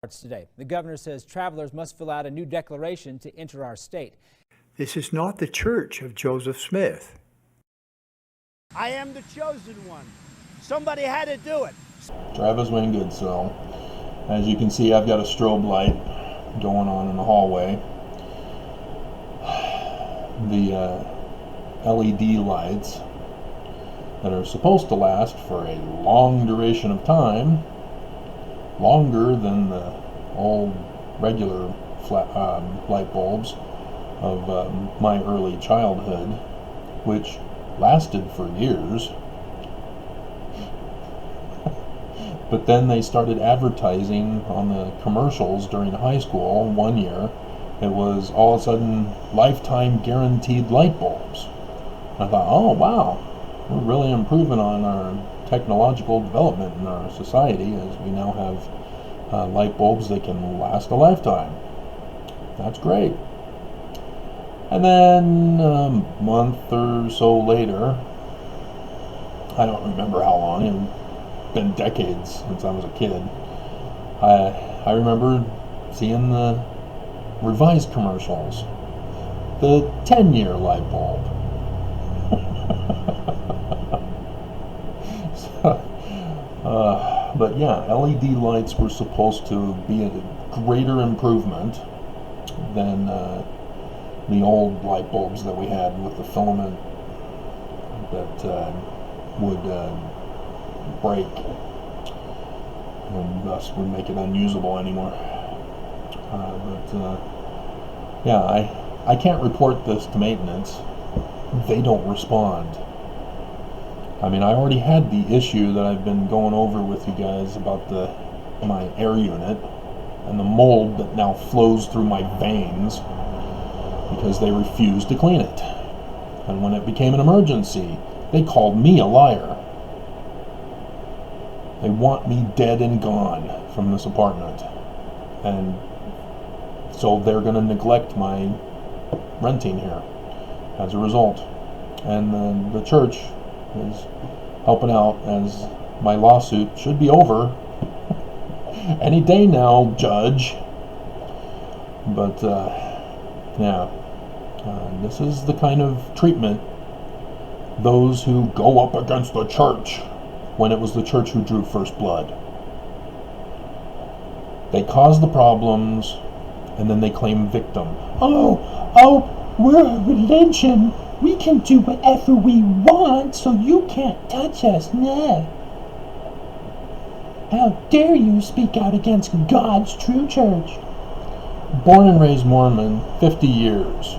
Today, the governor says travelers must fill out a new declaration to enter our state. This is not the church of Joseph Smith. I am the chosen one. Somebody had to do it. Travis Wingate. So, as you can see, I've got a strobe light going on in the hallway. The LED lights that are supposed to last for a long duration of time, longer than the old regular light bulbs of my early childhood, which lasted for years. But then they started advertising on the commercials during high school. One year it was all of a sudden lifetime guaranteed light bulbs. I thought, oh wow, we're really improving on our technological development in our society, as we now have light bulbs that can last a lifetime. That's great. And then a month or so later, I don't remember how long, it's been decades since I was a kid, I remember seeing the revised commercials, the 10-year light bulb. But yeah, LED lights were supposed to be a greater improvement than the old light bulbs that we had with the filament that would break and thus would make it unusable anymore. Yeah, I can't report this to maintenance. They don't respond. I mean, I already had the issue that I've been going over with you guys about my air unit and the mold that now flows through my veins because they refused to clean it. And when it became an emergency, they called me a liar. They want me dead and gone from this apartment. And so they're going to neglect my renting here as a result. And the church is helping out, as my lawsuit should be over any day now, Judge. But yeah, this is the kind of treatment those who go up against the church, when it was the church who drew first blood. They cause the problems and then they claim victim. Oh, we're a religion. We can do whatever we want, so you can't touch us, nah. How dare you speak out against God's true church? Born and raised Mormon, 50 years.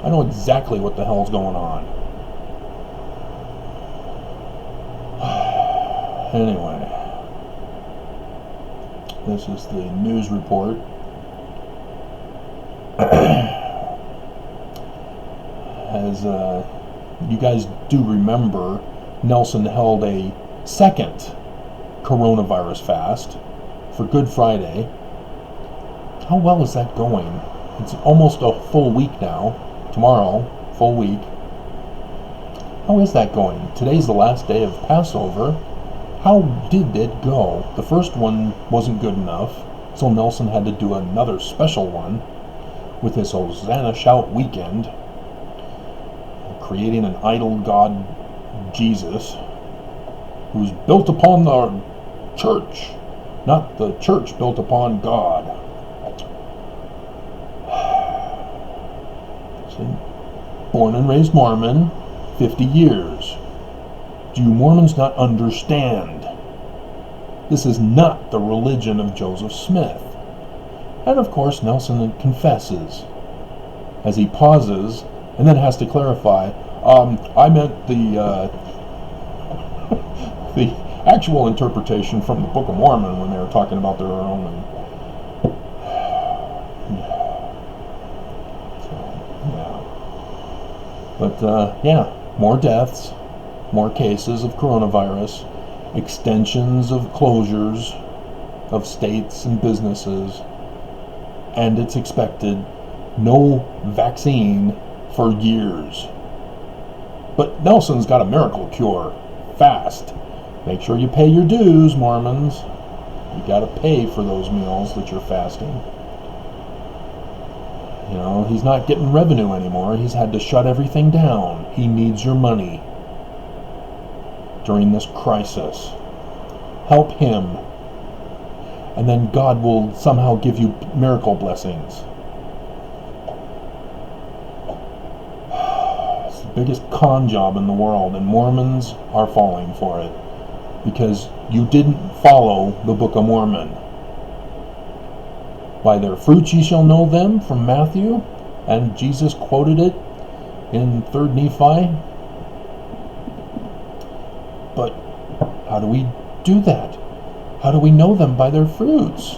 I know exactly what the hell's going on. Anyway, this is the news report. As you guys do remember, Nelson held a second coronavirus fast for Good Friday. How well is that going? It's almost a full week now. Tomorrow, full week. How is that going? Today's the last day of Passover. How did it go? The first one wasn't good enough, so Nelson had to do another special one with his Hosanna Shout weekend, creating an idol god, Jesus, who's built upon the church, not the church built upon God. See? Born and raised Mormon, 50 years. Do you Mormons not understand? This is not the religion of Joseph Smith. And of course, Nelson confesses as he pauses and then has to clarify, I meant the the actual interpretation from the Book of Mormon when they were talking about their own. But yeah, more deaths, more cases of coronavirus, extensions of closures of states and businesses, and it's expected no vaccine for years. But Nelson's got a miracle cure, fast. Make sure you pay your dues, Mormons. You got to pay for those meals that you're fasting. You know, he's not getting revenue anymore. He's had to shut everything down. He needs your money during this crisis. Help him, and then God will somehow give you miracle blessings. It's the biggest con job in the world, and Mormons are falling for it because you didn't follow the Book of Mormon. By their fruits ye shall know them, from Matthew, and Jesus quoted it in 3rd Nephi. But how do we do that? How do we know them? By their fruits.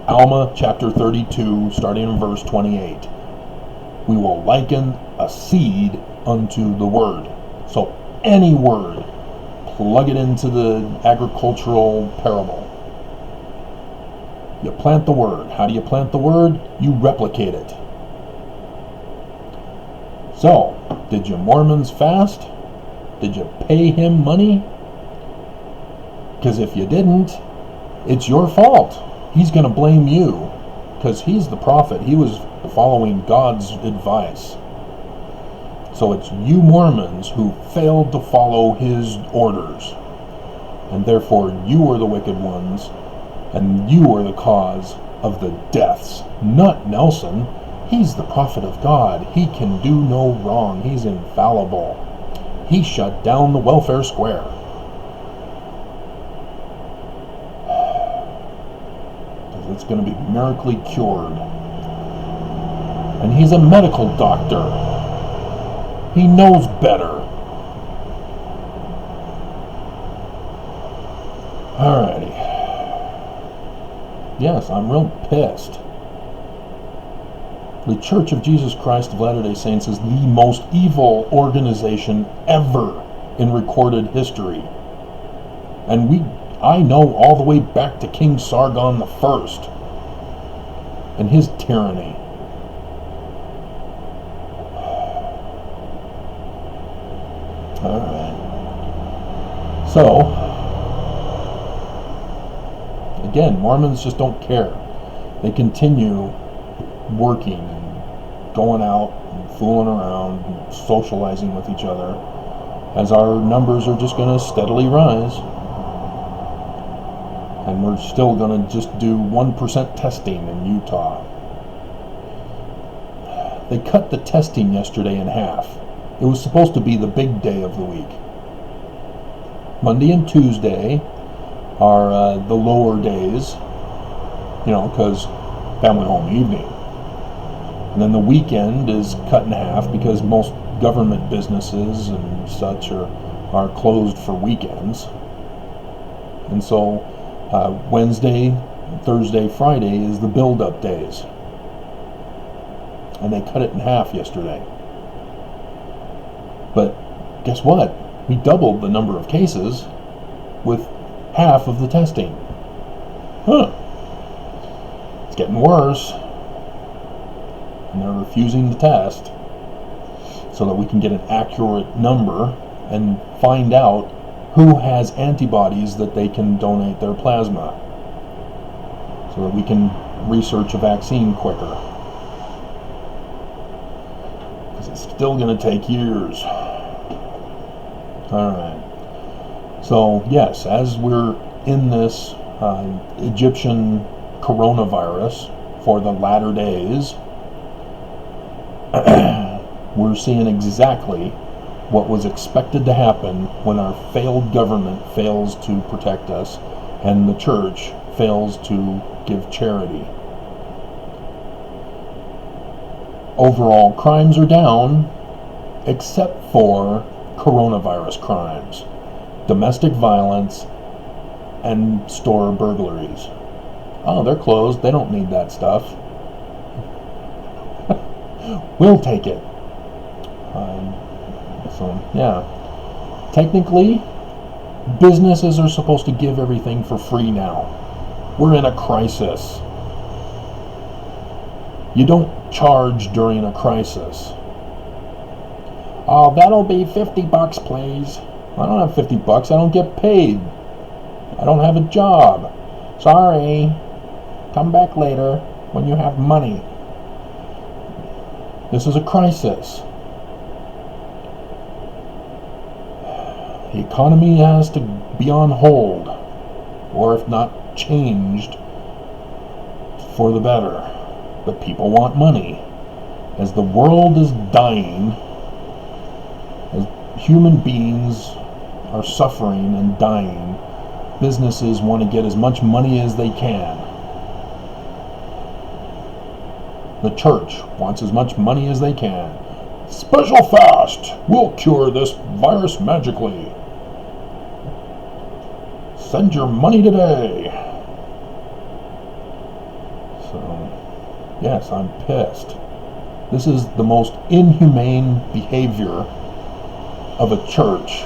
Alma chapter 32, starting in verse 28. We will liken a seed unto the word. So any word, plug it into the agricultural parable. You plant the word. How do you plant the word? You replicate it. So, did you Mormons fast? Did you pay him money? Because if you didn't, it's your fault. He's going to blame you because he's the prophet. He was following God's advice. So it's you Mormons who failed to follow his orders. And therefore you are the wicked ones. And you are the cause of the deaths, not Nelson. He's the prophet of God. He can do no wrong. He's infallible. He shut down the welfare square. It's going to be miraculously cured. And he's a medical doctor. He knows better. Alrighty. Yes, I'm real pissed. The Church of Jesus Christ of Latter-day Saints is the most evil organization ever in recorded history. And I know all the way back to King Sargon the First and his tyranny. Alright. So, again, Mormons just don't care. They continue working and going out and fooling around and socializing with each other as our numbers are just going to steadily rise. And we're still going to just do 1% testing in Utah. They cut the testing yesterday in half. It was supposed to be the big day of the week. Monday and Tuesday are the lower days, because family home evening. And then the weekend is cut in half because most government businesses and such are closed for weekends. And so Wednesday, Thursday, Friday is the build-up days. And they cut it in half yesterday. But guess what? We doubled the number of cases with half of the testing. It's getting worse. And they're refusing to test so that we can get an accurate number and find out who has antibodies that they can donate their plasma so that we can research a vaccine quicker. Because it's still going to take years. Alright. So, yes, as we're in this Egyptian coronavirus for the latter days, we're seeing exactly what was expected to happen when our failed government fails to protect us and the church fails to give charity. Overall crimes are down except for coronavirus crimes, domestic violence, and store burglaries. Oh, they're closed. They don't need that stuff. We'll take it. So, yeah. Technically, businesses are supposed to give everything for free now. We're in a crisis. You don't charge during a crisis. Oh, that'll be $50, please. I don't have $50. I don't get paid. I don't have a job. Sorry. Come back later when you have money. This is a crisis. The economy has to be on hold, or if not changed, for the better. But people want money. As the world is dying, as human beings are suffering and dying, businesses want to get as much money as they can. The church wants as much money as they can. Special fast! We'll cure this virus magically. Send your money today. So, yes, I'm pissed. This is the most inhumane behavior of a church,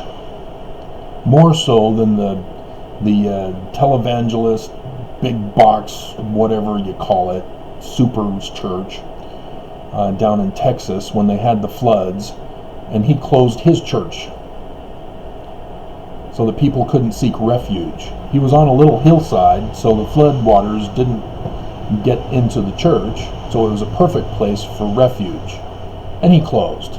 more so than the televangelist, big box, whatever you call it, Super's church down in Texas when they had the floods, and he closed his church so that people couldn't seek refuge. He was on a little hillside, so the flood waters didn't get into the church, so it was a perfect place for refuge, and he closed.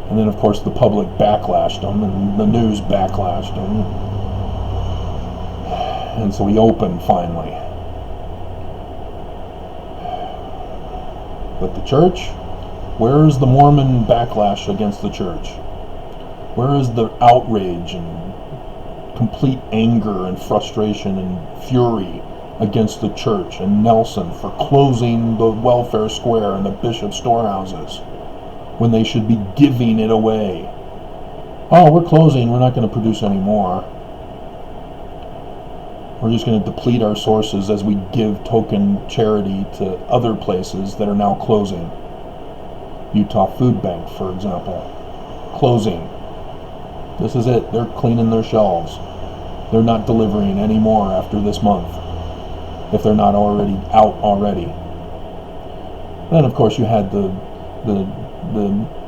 And then of course the public backlashed him, and the news backlashed him, and so he opened finally. But the church? Where is the Mormon backlash against the church? Where is the outrage and complete anger and frustration and fury against the church and Nelson for closing the welfare square and the bishop storehouses when they should be giving it away? Oh, we're closing, we're not going to produce any more. We're just going to deplete our sources as we give token charity to other places that are now closing. Utah Food Bank, for example, closing. This is it. They're cleaning their shelves. They're not delivering any more after this month, if they're not already out already. And then, of course, you had the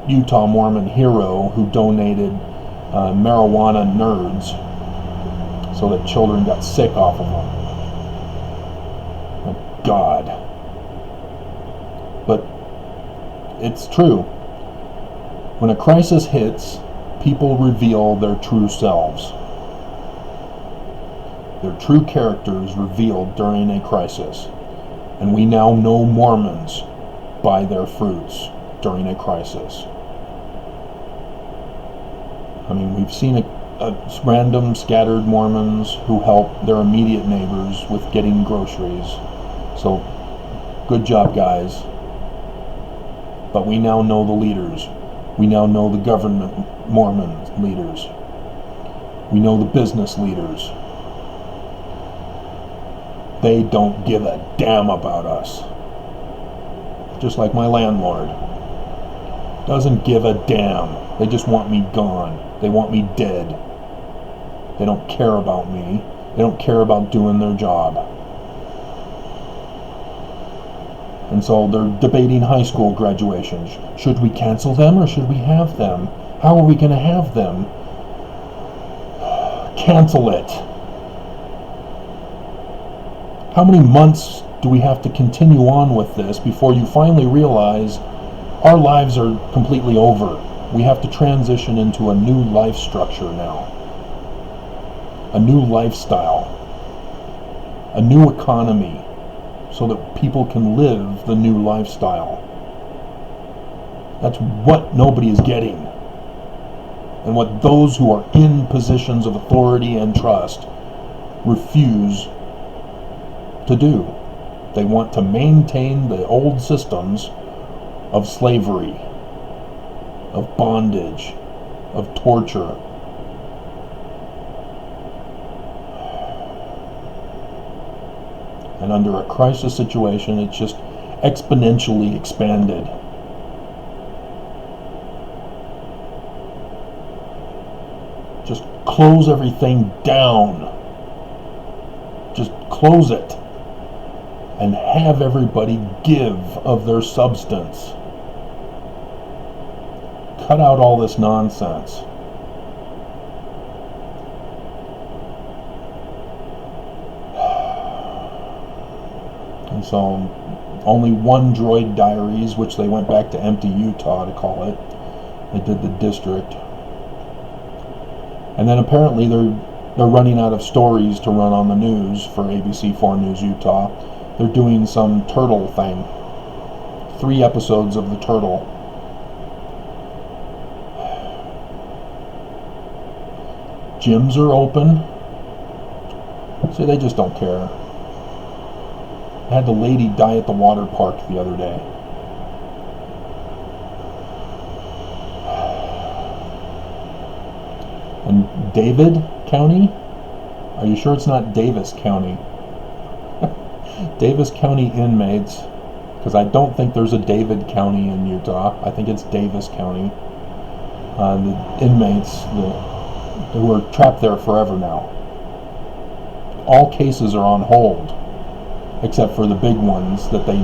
Utah Mormon hero who donated marijuana nerds so that children got sick off of them. Oh, God. But it's true. When a crisis hits, people reveal their true selves. Their true characters revealed during a crisis. And we now know Mormons by their fruits during a crisis. I mean, we've seen random scattered Mormons who help their immediate neighbors with getting groceries. So, good job, guys. But we now know the leaders. We now know the government Mormon leaders. We know the business leaders. They don't give a damn about us. Just like my landlord. Doesn't give a damn. They just want me gone. They want me dead. They don't care about me. They don't care about doing their job. And so they're debating high school graduations. Should we cancel them or should we have them? How are we going to have them? Cancel it. How many months do we have to continue on with this before you finally realize our lives are completely over? We have to transition into a new life structure now. A new lifestyle. A new economy. So that people can live the new lifestyle. That's what nobody is getting. And what those who are in positions of authority and trust refuse to do. They want to maintain the old systems of slavery, of bondage, of torture. And under a crisis situation, it's just exponentially expanded. Just close everything down. Just close it. And have everybody give of their substance. Cut out all this nonsense. And so only one droid diaries, which they went back to empty Utah to call it. They did the district. And then apparently they're running out of stories to run on the news for ABC4 News Utah. They're doing some turtle thing. 3 episodes of the turtle. Gyms are open. See, they just don't care. I had the lady die at the water park the other day. And David County? Are you sure it's not Davis County? Davis County inmates, because I don't think there's a David County in Utah. I think it's Davis County. The inmates who are trapped there forever now. All cases are on hold, except for the big ones that they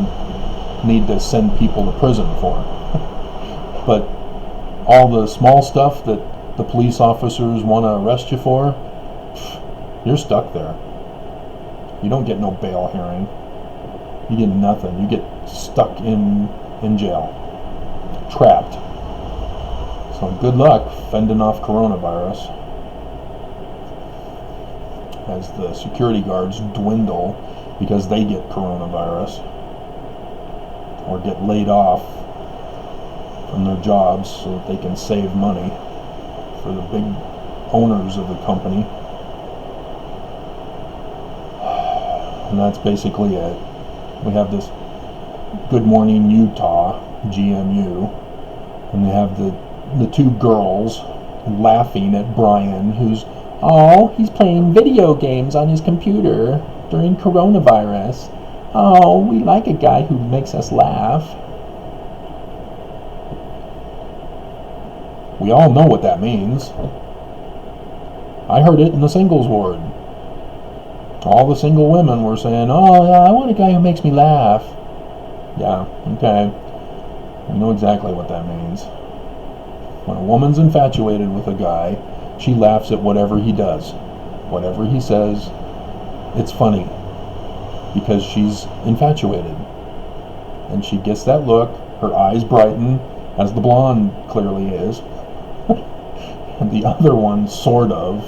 need to send people to prison for. But all the small stuff that the police officers want to arrest you for, you're stuck there. You don't get no bail hearing. You get nothing. You get stuck in jail. Trapped. So good luck fending off coronavirus. As the security guards dwindle because they get coronavirus or get laid off from their jobs so that they can save money for the big owners of the company. And that's basically it. We have this Good Morning Utah, GMU, and they have the 2 girls laughing at Brian, who's, oh, he's playing video games on his computer during coronavirus. Oh, we like a guy who makes us laugh. We all know what that means. I heard it in the singles ward. All the single women were saying, oh, yeah, I want a guy who makes me laugh. Yeah, okay. We know exactly what that means. When a woman's infatuated with a guy, she laughs at whatever he does. Whatever he says, it's funny. Because she's infatuated. And she gets that look, her eyes brighten, as the blonde clearly is. And the other one, sort of.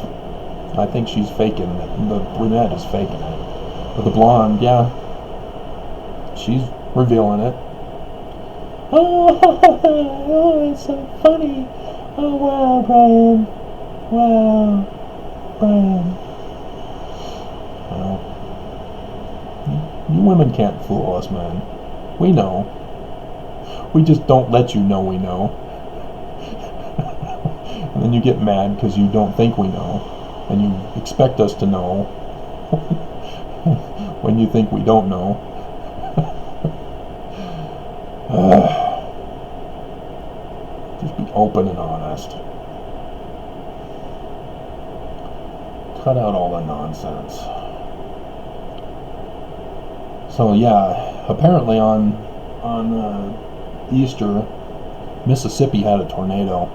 I think she's faking it. The brunette is faking it. But the blonde, yeah, she's revealing it. Oh, it's so funny. Oh, wow, Brian. Wow, Brian. Well, you women can't fool us, man. We know. We just don't let you know we know. And then you get mad because you don't think we know. And you expect us to know when you think we don't know. Just be open and honest. Cut out all the nonsense. So yeah, apparently on Easter, Mississippi had a tornado.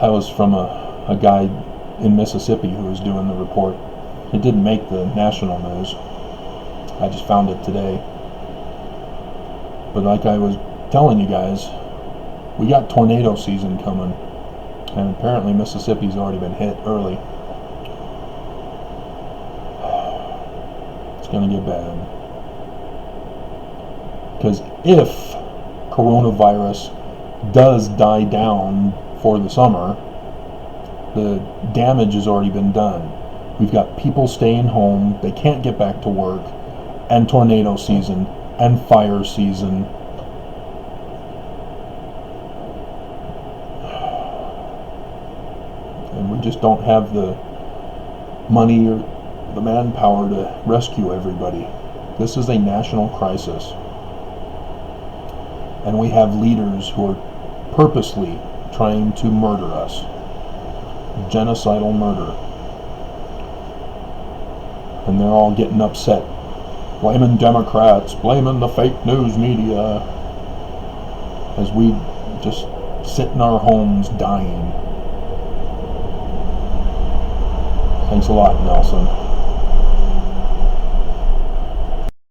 That was from a guy in Mississippi who was doing the report. It didn't make the national news. I just found it today. But like I was telling you guys, we got tornado season coming. And apparently Mississippi's already been hit early. It's going to get bad. Because if coronavirus does die down for the summer, the damage has already been done. We've got people staying home, they can't get back to work, and tornado season, and fire season. And we just don't have the money or the manpower to rescue everybody. This is a national crisis. And we have leaders who are purposely trying to murder us. Genocidal murder. And they're all getting upset. Blaming Democrats, blaming the fake news media. As we just sit in our homes dying. Thanks a lot, Nelson.